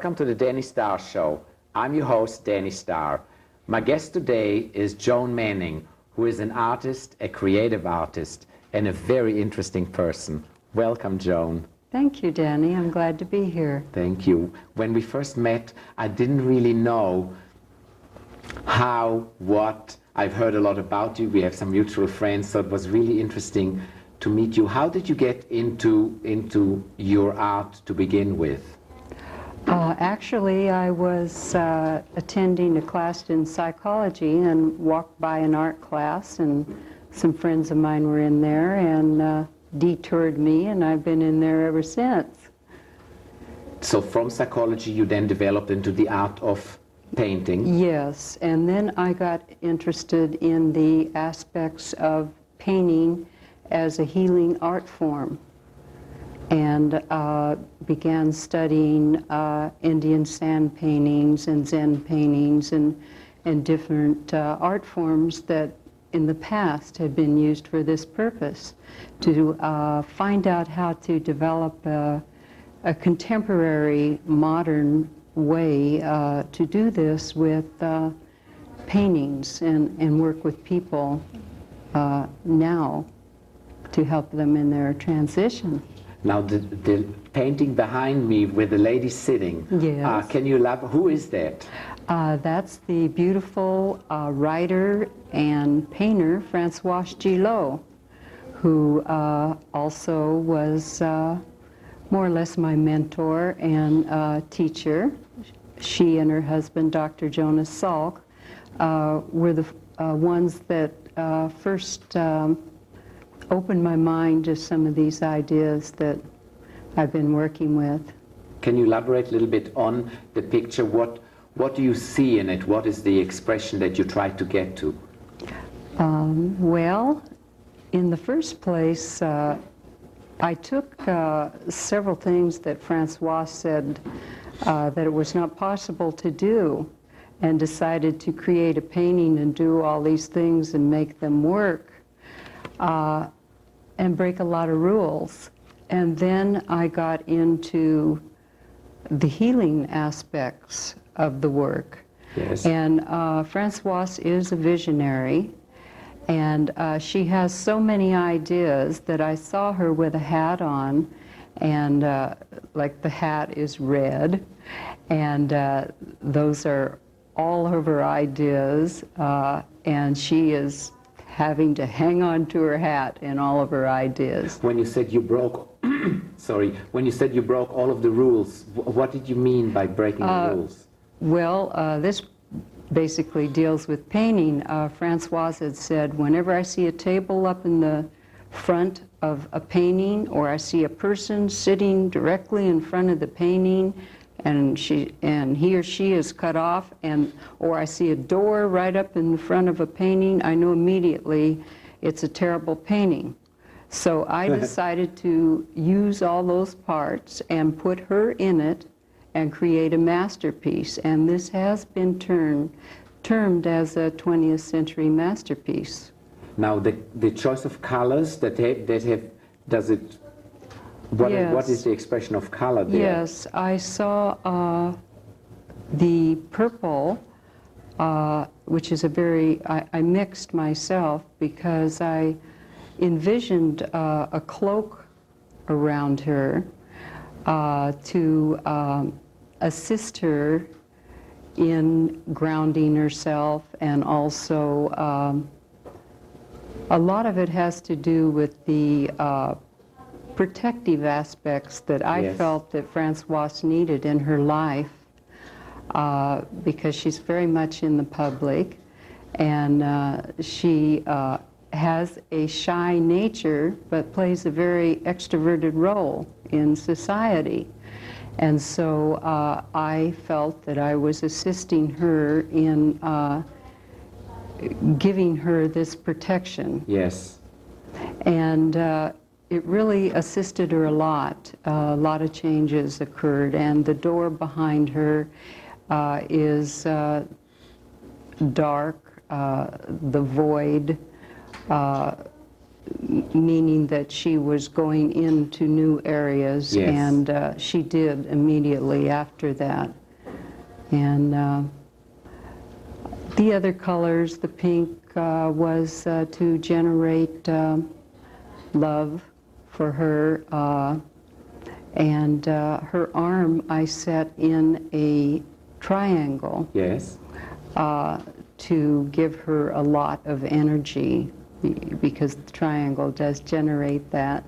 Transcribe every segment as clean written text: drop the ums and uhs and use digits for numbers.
Welcome to the Dani Starr Show. I'm your host, Dani Starr. My guest today is Joan Manning, who is an artist, a creative artist, and a very interesting person. Welcome, Joan. Thank you, Dani. I'm glad to be here. Thank you. When we first met, I didn't really know how, what. I've heard a lot about you. We have some mutual friends, so it was really interesting to meet you. How did you get into your art to begin with? Actually, I was attending a class in psychology and walked by an art class, and some friends of mine were in there and detoured me, and I've been in there ever since. So from psychology you then developed into the art of painting? Yes, and then I got interested in the aspects of painting as a healing art form, and began studying Indian sand paintings and Zen paintings and different art forms that in the past had been used for this purpose, to find out how to develop a contemporary modern way to do this with paintings and work with people now to help them in their transition. Now the painting behind me with the lady sitting, yes. Can you elaborate? Who is that? That's the beautiful writer and painter Françoise Gillot, who also was more or less my mentor and teacher. She and her husband, Dr. Jonas Salk, were the ones that first opened my mind to some of these ideas that I've been working with. Can you elaborate a little bit on the picture? What do you see in it? What is the expression that you try to get to? Well, in the first place, I took several things that François said that it was not possible to do, and decided to create a painting and do all these things and make them work and break a lot of rules. And then I got into the healing aspects of the work. Yes. And Françoise is a visionary, and she has so many ideas that I saw her with a hat on, and like the hat is red, and those are all of her ideas, and she is having to hang on to her hat in all of her ideas. When you said you broke, sorry, when you said you broke all of the rules, what did you mean by breaking the rules? Well, this basically deals with painting. Françoise had said, whenever I see a table up in the front of a painting, or I see a person sitting directly in front of the painting, and he or she is cut off, or I see a door right up in the front of a painting, I know immediately it's a terrible painting. So I decided to use all those parts and put her in it and create a masterpiece, and this has been termed as a 20th century masterpiece. Now the choice of colors that have does it. Yes. What is the expression of color there? Yes, I saw the purple, which is I mixed myself because I envisioned a cloak around her to assist her in grounding herself, and also a lot of it has to do with the protective aspects that I Yes. felt that Françoise needed in her life, because she's very much in the public, and she has a shy nature but plays a very extroverted role in society. And so I felt that I was assisting her in giving her this protection. Yes. And it really assisted her a lot. A lot of changes occurred, and the door behind her is dark, the void, meaning that she was going into new areas, Yes. and she did immediately after that. And the other colors, the pink was to generate love for her, and her arm I set in a triangle. Yes. To give her a lot of energy, because the triangle does generate that.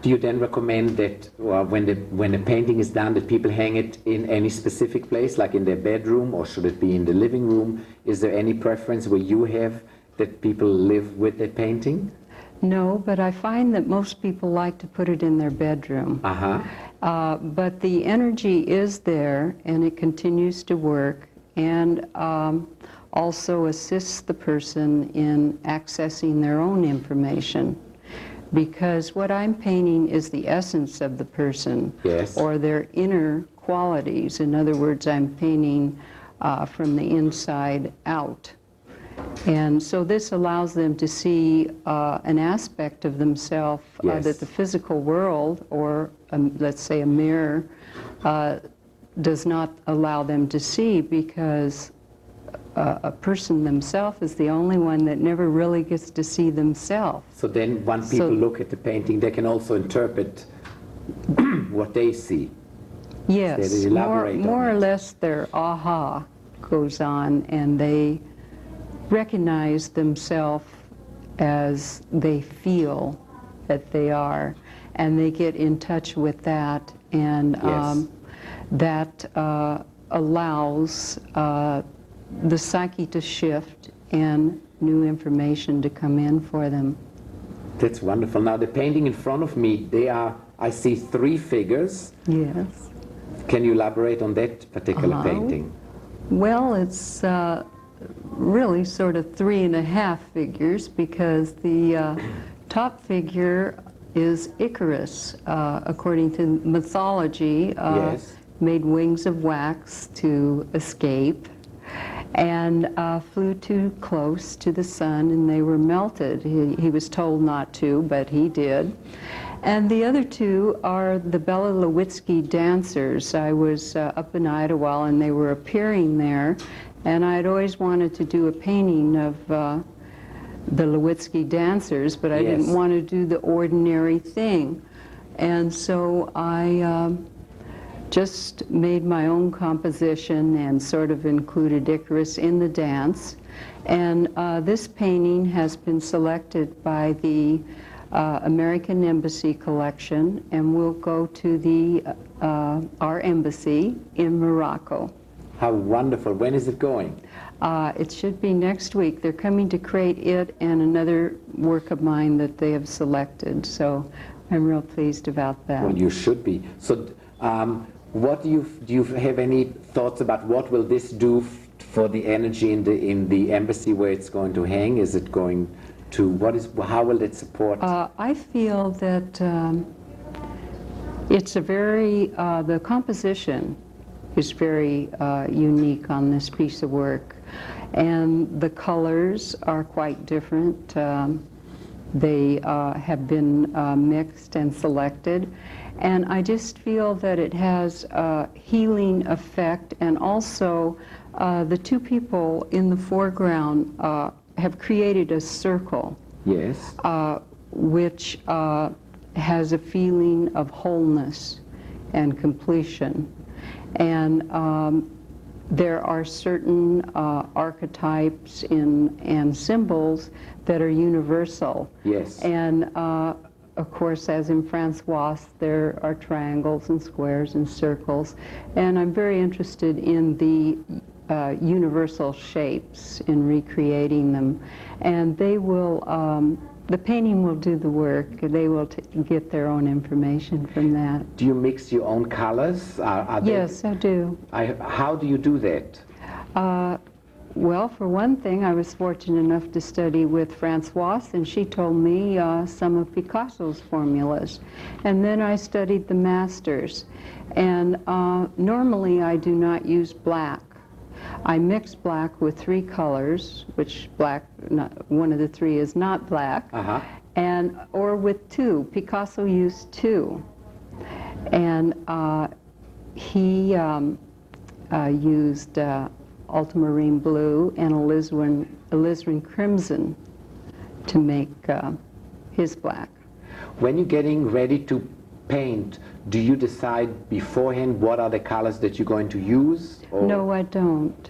Do you then recommend that when the painting is done, that people hang it in any specific place, like in their bedroom, or should it be in the living room? Is there any preference where you have that people live with their painting? No, but I find that most people like to put it in their bedroom. But the energy is there, and it continues to work, and also assists the person in accessing their own information. Because what I'm painting is the essence of the person, Yes. or their inner qualities. In other words, I'm painting from the inside out. And so this allows them to see an aspect of themselves Yes. that the physical world, or let's say a mirror, does not allow them to see, because a person themselves is the only one that never really gets to see themselves. So then when people look at the painting, they can also interpret what they see. Yes, They elaborate on more or it. less their aha goes on, and they recognize themselves as they feel that they are, and they get in touch with that, and Yes. that allows the psyche to shift and new information to come in for them. That's wonderful. Now the painting in front of me, I see 3 figures. Yes. Can you elaborate on that particular painting? Well, it's really sort of 3.5 figures, because the top figure is Icarus, according to mythology, Yes. made wings of wax to escape, and flew too close to the sun, and they were melted. He was told not to, but he did. And the other 2 are the Bela Lewitsky dancers. I was up in Idlewild, and they were appearing there, and I'd always wanted to do a painting of the Lewitsky dancers, but I Yes. didn't want to do the ordinary thing. And so I just made my own composition and sort of included Icarus in the dance. And this painting has been selected by the American Embassy collection, and will go to our embassy in Morocco. How wonderful. When is it going? It should be next week. They're coming to create it and another work of mine that they have selected, so I'm real pleased about that. Well, you should be. So what do you have any thoughts about what will this do for the energy in the embassy where it's going to hang? Is it going to, how will it support? I feel that it's a very, the composition is very unique on this piece of work, and the colors are quite different. They have been mixed and selected, and I just feel that it has a healing effect, and also the 2 people in the foreground have created a circle. Yes. Which has a feeling of wholeness and completion. And there are certain archetypes and symbols that are universal. Yes. And of course, as in Francois, there are triangles and squares and circles. And I'm very interested in the universal shapes, in recreating them. And they will, the painting will do the work. They will get their own information from that. Do you mix your own colors? Yes, I do. How do you do that? Well, for one thing, I was fortunate enough to study with Francois, and she told me some of Picasso's formulas. And then I studied the masters. And normally I do not use black. I mix black with 3 colors, which black, one of the 3 is not black. or with two. Picasso used two. And he used ultramarine blue and alizarin crimson to make his black. When you're getting ready to paint, do you decide beforehand what are the colors that you're going to use? Or? No, I don't.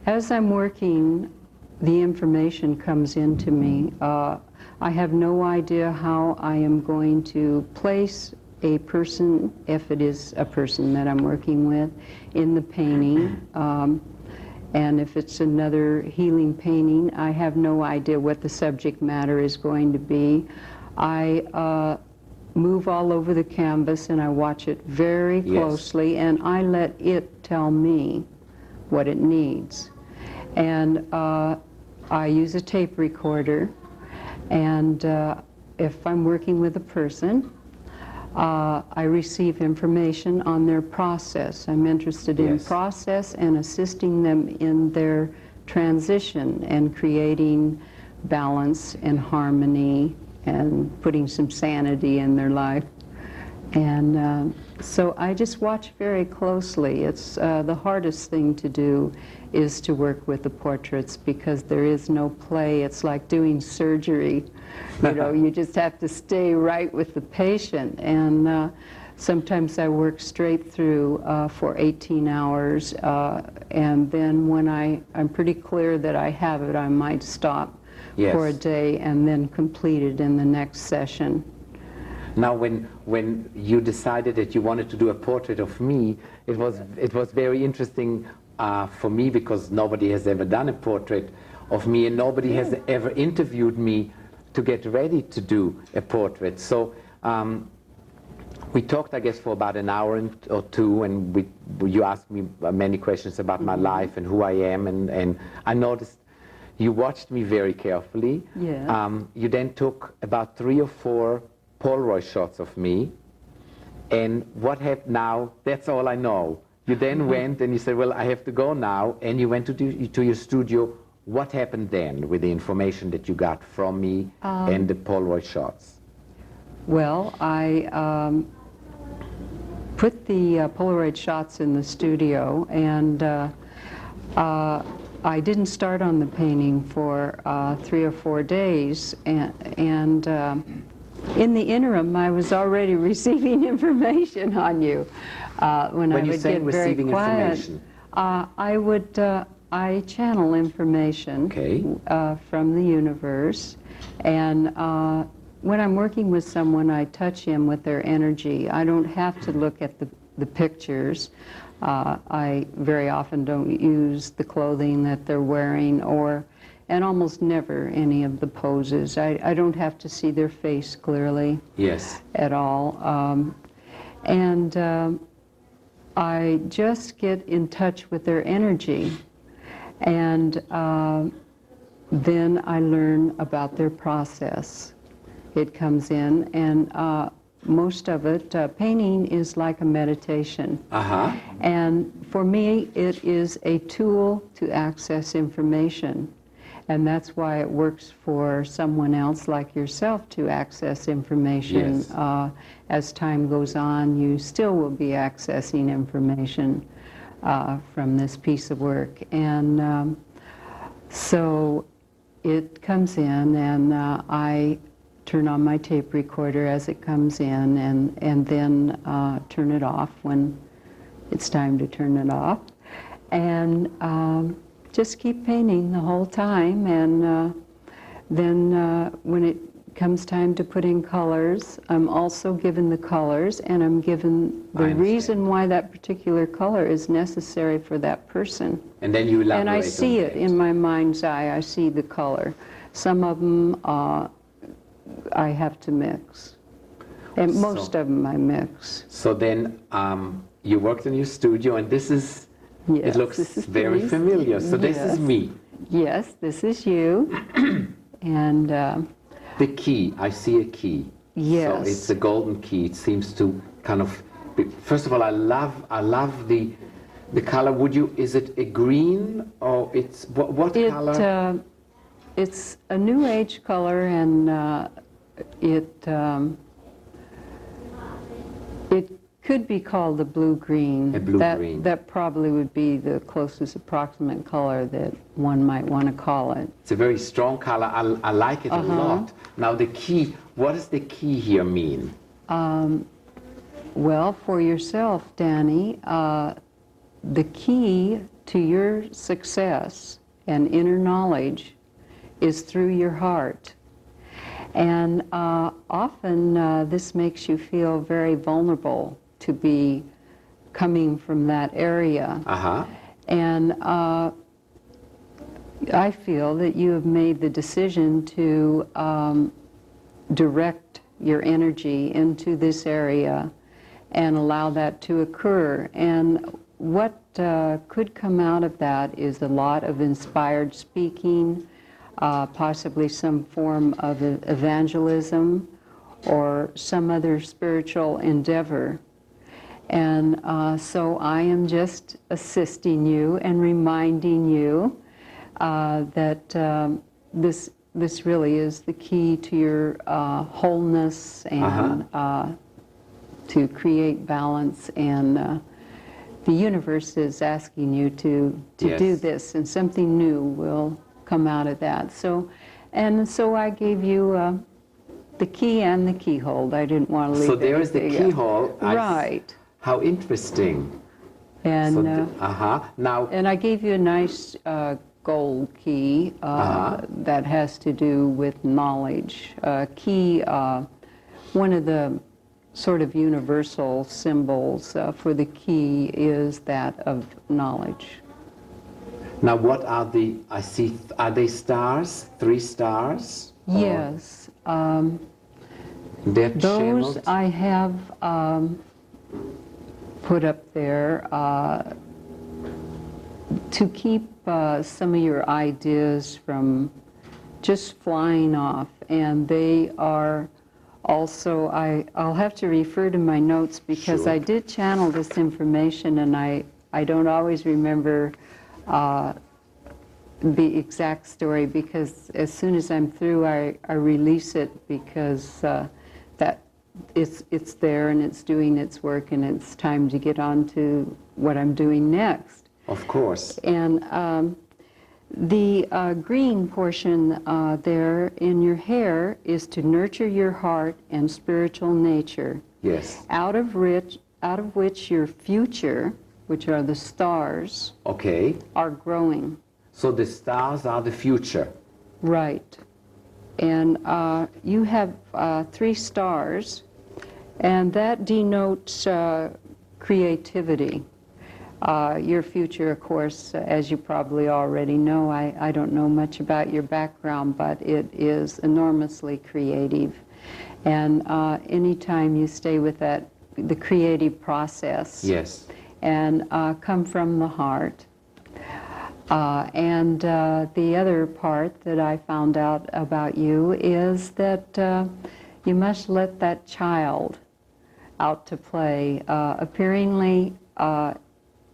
As I'm working, the information comes into me. I have no idea how I am going to place a person, if it is a person that I'm working with, in the painting. And if it's another healing painting, I have no idea what the subject matter is going to be. I move all over the canvas and I watch it very closely, yes. And I let it tell me what it needs. And I use a tape recorder, and if I'm working with a person, I receive information on their process. I'm interested in process and assisting them in their transition and creating balance and harmony and putting some sanity in their life. And so I just watch very closely. It's the hardest thing to do is to work with the portraits, because there is no play. It's like doing surgery. You know, you just have to stay right with the patient. And sometimes I work straight through for 18 hours. And then when I'm pretty clear that I have it, I might stop for a day and then complete it in the next session. Now, when you decided that you wanted to do a portrait of me, it was very interesting for me, because nobody has ever done a portrait of me, and nobody has ever interviewed me to get ready to do a portrait. So we talked, I guess, for about an hour or two, and you asked me many questions about my life and who I am, and I noticed you watched me very carefully. Yeah. You then took about 3 or 4 Polaroid shots of me, and what happened now, that's all I know. You then went and you said, well, I have to go now, and you went to your studio. What happened then with the information that you got from me and the Polaroid shots? Well, I put the Polaroid shots in the studio, and I didn't start on the painting for 3 or 4 days, and in the interim, I was already receiving information on you. When I would get very quiet, I channel information from the universe, and when I'm working with someone, I touch him with their energy. I don't have to look at the pictures. I very often don't use the clothing that they're wearing, and almost never any of the poses. I don't have to see their face clearly at all. And I just get in touch with their energy, and then I learn about their process. It comes in, and most of it, painting is like a meditation. And for me, it is a tool to access information. And that's why it works for someone else like yourself to access information. As time goes on, you still will be accessing information from this piece of work. And so it comes in, and I turn on my tape recorder as it comes in, and then turn it off when it's time to turn it off. And just keep painting the whole time, and then when it comes time to put in colors, I'm also given the colors, and I'm given the reason why that particular color is necessary for that person. And then you elaborate. And I see it in my mind's eye. I see the color. Some of them I have to mix, and most of them I mix. So then you worked in your studio, and this is, it looks very familiar. So this is me. Yes, this is you. And the key, I see a key. Yes. So it's a golden key. It seems to kind of be, first of all, I love the color. Is it a green, or it's what color? it's a new age color, and it could be called a blue-green. A blue-green. That probably would be the closest approximate color that one might want to call it. It's a very strong color. I like it a lot. Now the key, what does the key here mean? Well, for yourself, Dani, the key to your success and inner knowledge is through your heart. And often this makes you feel very vulnerable to be coming from that area. And I feel that you have made the decision to direct your energy into this area and allow that to occur. And what could come out of that is a lot of inspired speaking, possibly some form of evangelism or some other spiritual endeavor. And so I am just assisting you and reminding you that this really is the key to your wholeness and to create balance. And the universe is asking you to do this, and something new will come out of that. So I gave you the key and the keyhole. I didn't want to leave. So there is the keyhole. Right. How interesting. And so now. And I gave you a nice gold key that has to do with knowledge. Key, one of the sort of universal symbols for the key is that of knowledge. Now what are the, I see, are they stars? 3 stars? Yes. They're Those channeled? I have put up there to keep some of your ideas from just flying off. And they are also, I'll have to refer to my notes because Sure. I did channel this information, and I don't always remember the exact story, because as soon as I'm through, I release it, because that it's there and it's doing its work, and it's time to get on to what I'm doing next. Of course. And the green portion there in your hair is to nurture your heart and spiritual nature. Yes. Out of which your future, which are the stars, Okay. are growing. So the stars are the future. Right. And you have 3 stars, and that denotes creativity. Your future, of course, as you probably already know, I don't know much about your background, but it is enormously creative. And anytime you stay with that, the creative process, Yes. and come from the heart. And the other part that I found out about you is that you must let that child out to play. Appearingly,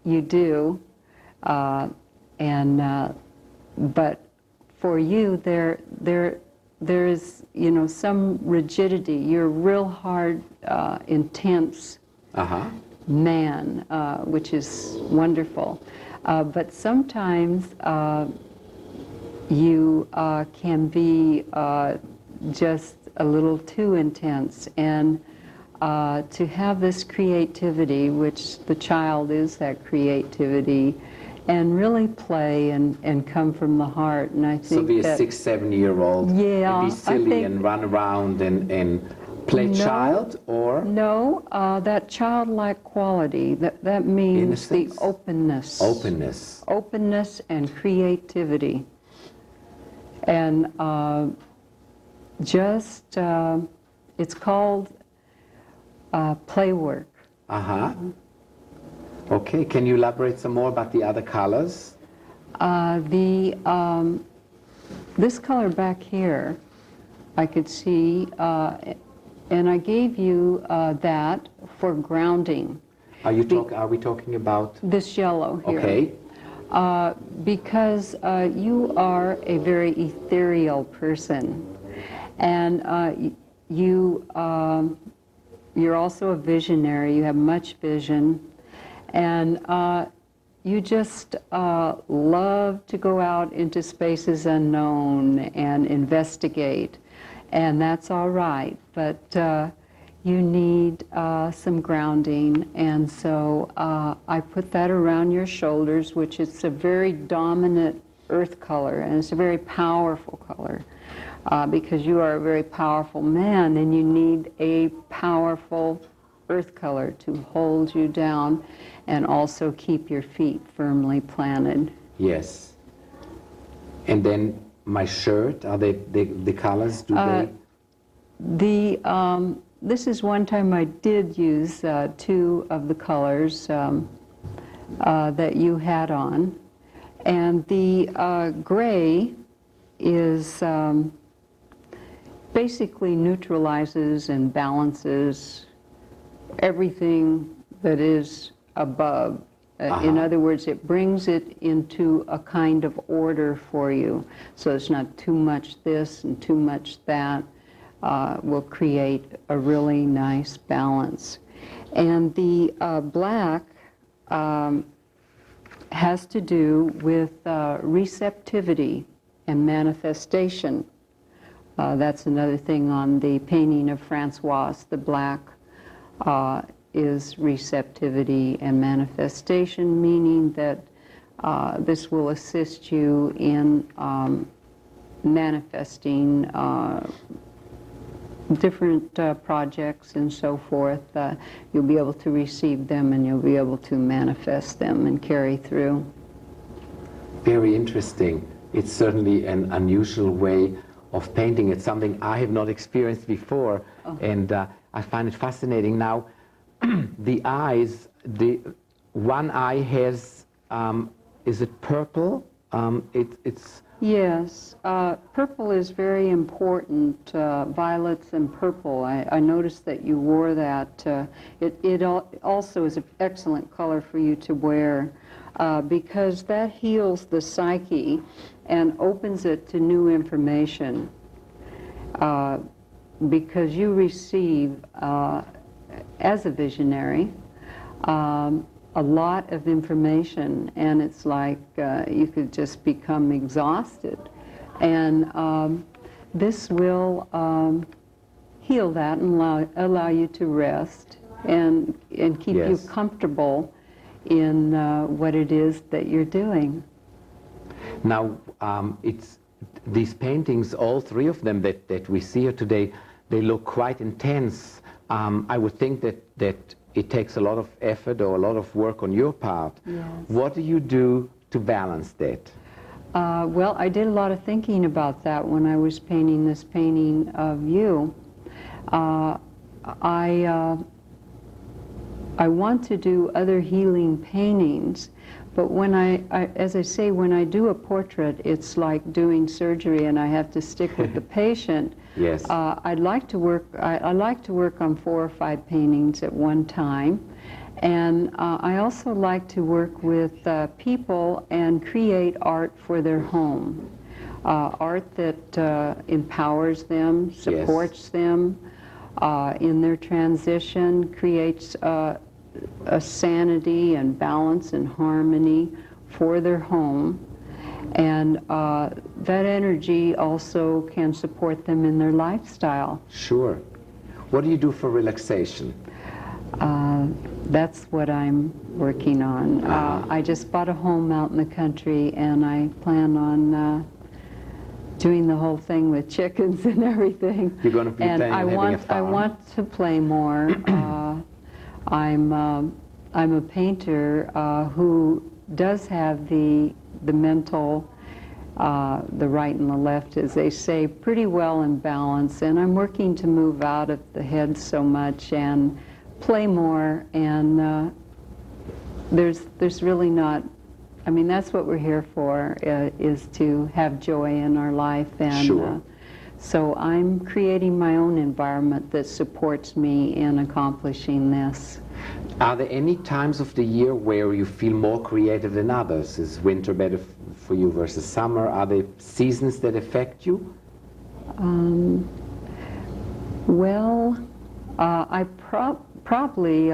you do, but for you, there is, some rigidity. You're real hard, intense man, which is wonderful. But sometimes you can be just a little too intense, and to have this creativity, which the child is that creativity, and really play and come from the heart. And I think so be a 6-7-year-old and be silly and run around and play child, or? No, that childlike quality, that means the openness. Openness. Openness and creativity. And it's called play work. Okay, can you elaborate some more about the other colors? This color back here, I could see, and I gave you that for grounding. Are we talking about? This yellow here. Okay. Because you are a very ethereal person, and you're also a visionary. You have much vision, and you just love to go out into spaces unknown and investigate, and that's all right, but you need some grounding, and so I put that around your shoulders, which is a very dominant earth color, and it's a very powerful color, because you are a very powerful man, and you need a powerful earth color to hold you down and also keep your feet firmly planted. Yes. And then my shirt, are they the colors, do they? This is one time I did use two of the colors that you had on. And the gray is basically neutralizes and balances everything that is above. In other words, it brings it into a kind of order for you. So it's not too much this and too much that. Will create a really nice balance. And the black has to do with receptivity and manifestation. That's another thing on the painting of Francois. The black is receptivity and manifestation, meaning that this will assist you in manifesting different projects and so forth. You'll be able to receive them, and you'll be able to manifest them and carry through. Very interesting. It's certainly an unusual way of painting. It's something I have not experienced before, and I find it fascinating. Now, the eyes, the one eye has, is it purple? It's Yes, purple is very important, violets and purple. I noticed that you wore that. It also is an excellent color for you to wear because that heals the psyche and opens it to new information. Because you receive, as a visionary, a lot of information, and it's like you could just become exhausted. And this will heal that and allow you to rest and keep you comfortable in what it is that you're doing. Now, it's these paintings, all three of them that we see here today, they look quite intense. I would think that it takes a lot of effort or a lot of work on your part. Yes. What do you do to balance that? Well, I did a lot of thinking about that when I was painting this painting of you. I want to do other healing paintings, but when as I say, when I do a portrait, it's like doing surgery, and I have to stick with the patient. Yes. I like to work on 4 or 5 paintings at one time, and I also like to work with people and create art for their home, art that empowers them, supports them in their transition, creates a sanity and balance and harmony for their home. And that energy also can support them in their lifestyle. Sure. What do you do for relaxation? That's what I'm working on. I just bought a home out in the country, and I plan on doing the whole thing with chickens and everything. You're going to be playing and having a farm. I want to play more. I'm a painter who does have the mental, the right and the left, as they say, pretty well in balance, and I'm working to move out of the head so much and play more, and there's really not, I mean, that's what we're here for, is to have joy in our life, and so I'm creating my own environment that supports me in accomplishing this. Are there any times of the year where you feel more creative than others? Is winter better for you versus summer? Are there seasons that affect you? Well, I probably,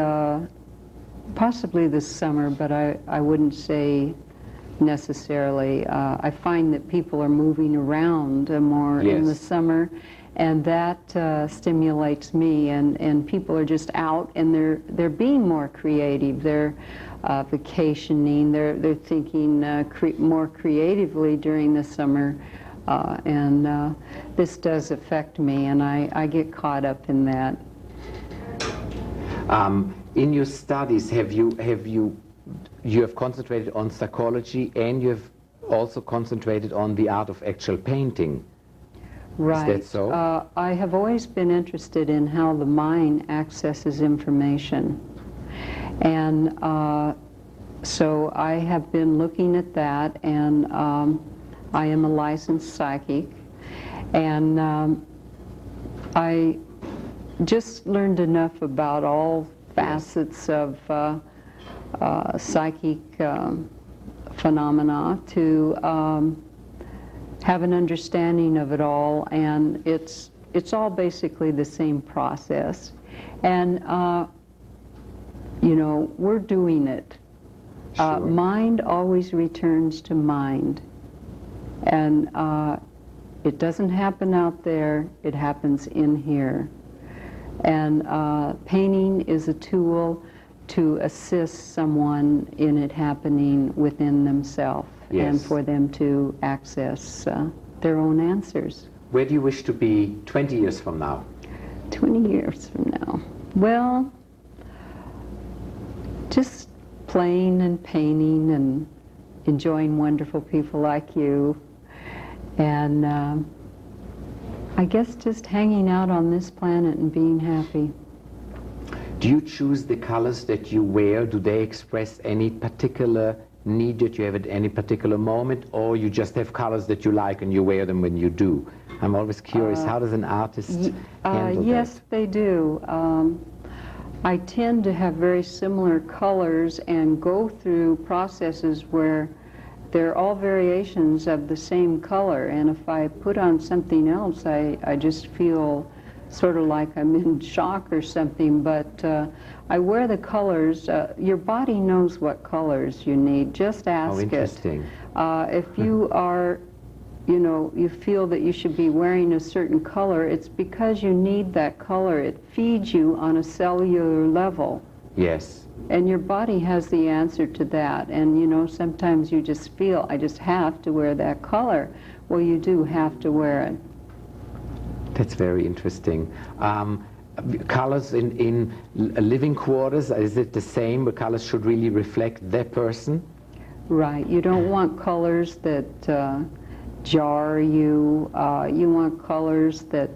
possibly this summer, but I wouldn't say necessarily. I find that people are moving around more in the summer, and that stimulates me, and people are just out and they're being more creative. They're vacationing, they're thinking more creatively during the summer, and this does affect me, and I get caught up in that. In your studies, you have concentrated on psychology, and you have also concentrated on the art of actual painting. Right. Is that so? I have always been interested in how the mind accesses information. And so I have been looking at that, and I am a licensed psychic. And I just learned enough about all facets of psychic phenomena to have an understanding of it all, and it's all basically the same process, and you know, we're doing it. Sure. Mind always returns to mind, and it doesn't happen out there, it happens in here. And painting is a tool to assist someone in it happening within themselves, and for them to access their own answers. Where do you wish to be 20 years from now? 20 years from now? Well, just playing and painting and enjoying wonderful people like you, and I guess just hanging out on this planet and being happy. Do you choose the colors that you wear? Do they express any particular need that you have at any particular moment, or you just have colors that you like and you wear them when you do? I'm always curious, how does an artist handle yes, that? they do. I tend to have very similar colors and go through processes where they're all variations of the same color, and if I put on something else, I just feel sort of like I'm in shock or something, but I wear the colors. Your body knows what colors you need. Just ask Oh, interesting. it. If you are, you know, you feel that you should be wearing a certain color, it's because you need that color. It feeds you on a cellular level. Yes. And your body has the answer to that. And, you know, sometimes you just feel, I just have to wear that color. Well, you do have to wear it. That's very interesting. Colors in living quarters, is it the same? The colors should really reflect that person? Right. You don't want colors that jar you. You want colors that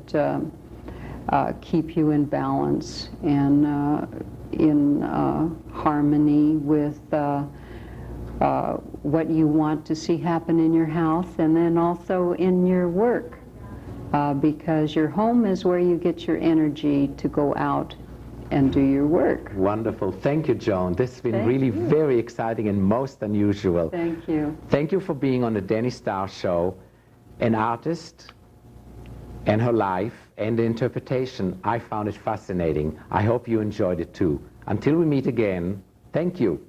keep you in balance and in harmony with what you want to see happen in your house, and then also in your work. Because your home is where you get your energy to go out and do your work. Wonderful. Thank you, Joan. This has been really very exciting and most unusual. Thank you. Thank you for being on the Dani Starr Show. An artist and her life and the interpretation. I found it fascinating. I hope you enjoyed it too. Until we meet again, thank you.